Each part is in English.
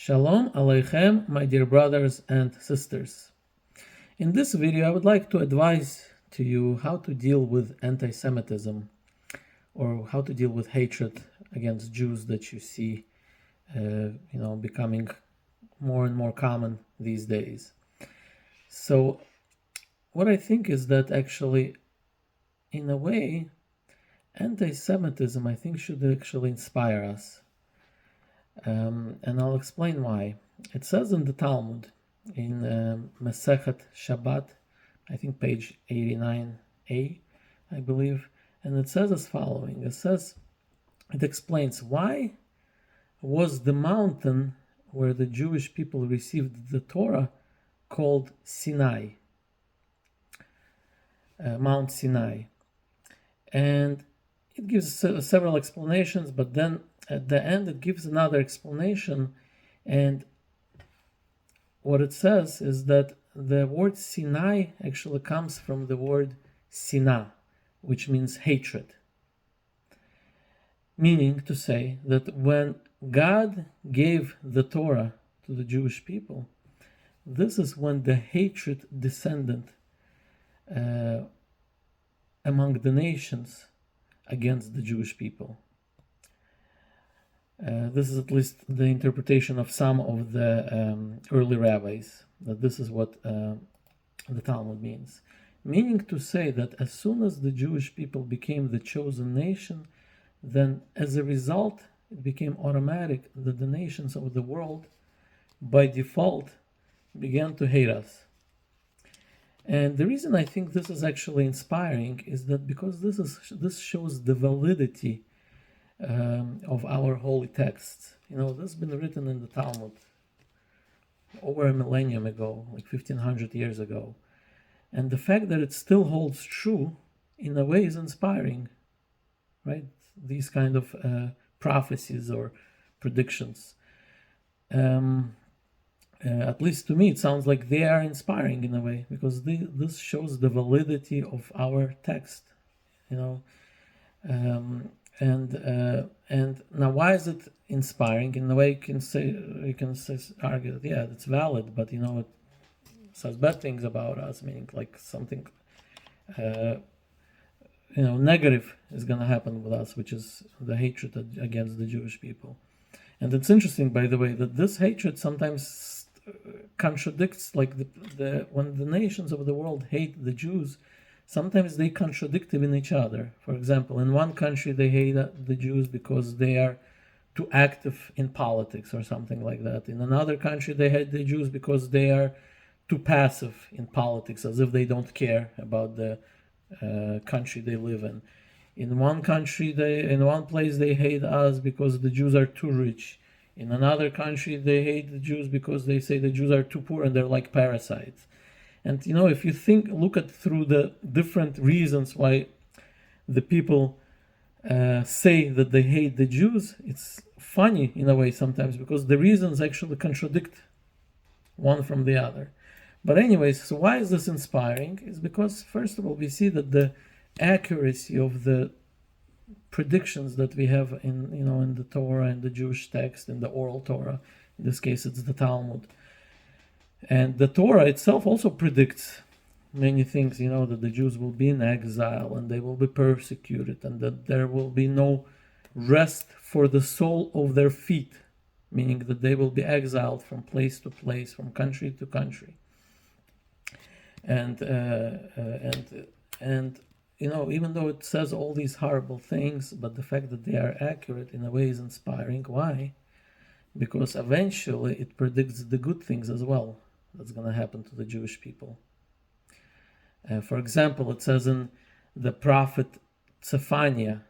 Shalom Aleichem, my dear brothers and sisters. In this video, I would like to advise to you how to deal with anti-Semitism, or how to deal with hatred against Jews that you see, becoming more and more common these days. So, what I think is that actually, in a way, anti-Semitism, I think, should actually inspire us. And I'll explain why. It says in the Talmud, in Masechet Shabbat, I think page 89a, I believe, and it says as following. It explains why was the mountain where the Jewish people received the Torah called Sinai, Mount Sinai. And it gives several explanations, but then at the end it gives another explanation, and what it says is that the word Sinai actually comes from the word Sinah, which means hatred. Meaning to say that when God gave the Torah to the Jewish people, this is when the hatred descended among the nations against the Jewish people. This is at least the interpretation of some of the early rabbis, that this is what the Talmud means. Meaning to say that as soon as the Jewish people became the chosen nation, then as a result, it became automatic that the nations of the world, by default, began to hate us. And the reason I think this is actually inspiring is that because this shows the validity of our holy texts. This has been written in the Talmud over a millennium ago, like 1500 years ago. And the fact that it still holds true, in a way, is inspiring, right? These kind of prophecies or predictions. At least to me, it sounds like they are inspiring in a way, because this shows the validity of our text, And now, why is it inspiring? In a way, you can argue that it's valid, but it says bad things about us, meaning like something negative is going to happen with us, which is the hatred against the Jewish people. And it's interesting, by the way, that this hatred sometimes contradicts, like when the nations of the world hate the Jews, sometimes they contradict in each other. For example, in one country they hate the Jews because they are too active in politics or something like that. In another country they hate the Jews because they are too passive in politics, as if they don't care about the country they live in. In one place they hate us because the Jews are too rich. In another country they hate the Jews because they say the Jews are too poor and they're like parasites. And if you look at through the different reasons why the people say that they hate the Jews, it's funny in a way sometimes, because the reasons actually contradict one from the other. But anyways, so why is this inspiring? It's because, first of all, we see that the accuracy of the predictions that we have in the Torah and the Jewish text, in the oral Torah, in this case it's the Talmud. And the Torah itself also predicts many things, that the Jews will be in exile and they will be persecuted, and that there will be no rest for the sole of their feet, meaning that they will be exiled from place to place, from country to country. And even though it says all these horrible things, but the fact that they are accurate in a way is inspiring. Why? Because eventually it predicts the good things as well that's going to happen to the Jewish people. For example, it says in the prophet Zephaniah,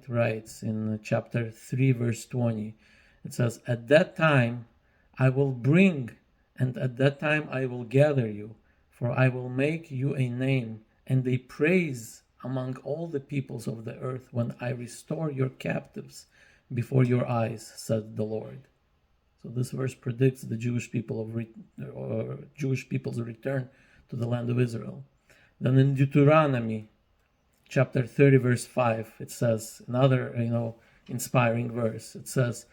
writes in chapter 3, verse 20, it says, "At that time I will bring, and at that time I will gather you, for I will make you a name and a praise among all the peoples of the earth when I restore your captives before your eyes, said the Lord." So this verse predicts the Jewish people's return to the land of Israel. Then in Deuteronomy chapter 30, verse 5, it says another, inspiring verse. It says,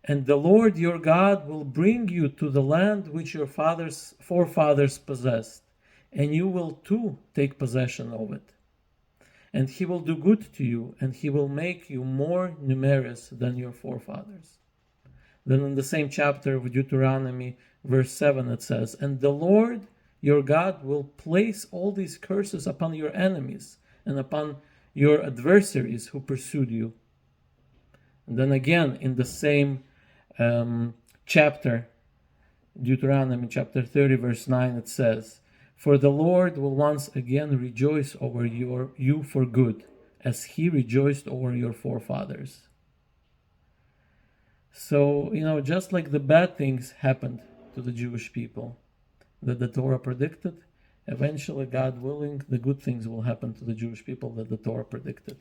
And the Lord your God will bring you to the land which your forefathers possessed, and you will too take possession of it. And he will do good to you, and he will make you more numerous than your forefathers. Then in the same chapter of Deuteronomy, verse 7, it says, And the Lord your God will place all these curses upon your enemies and upon your adversaries who pursued you. And then again, in the same chapter, Deuteronomy chapter 30, verse 9, it says, For the Lord will once again rejoice over you for good, as he rejoiced over your forefathers. So, just like the bad things happened to the Jewish people that the Torah predicted, eventually, God willing, the good things will happen to the Jewish people that the Torah predicted.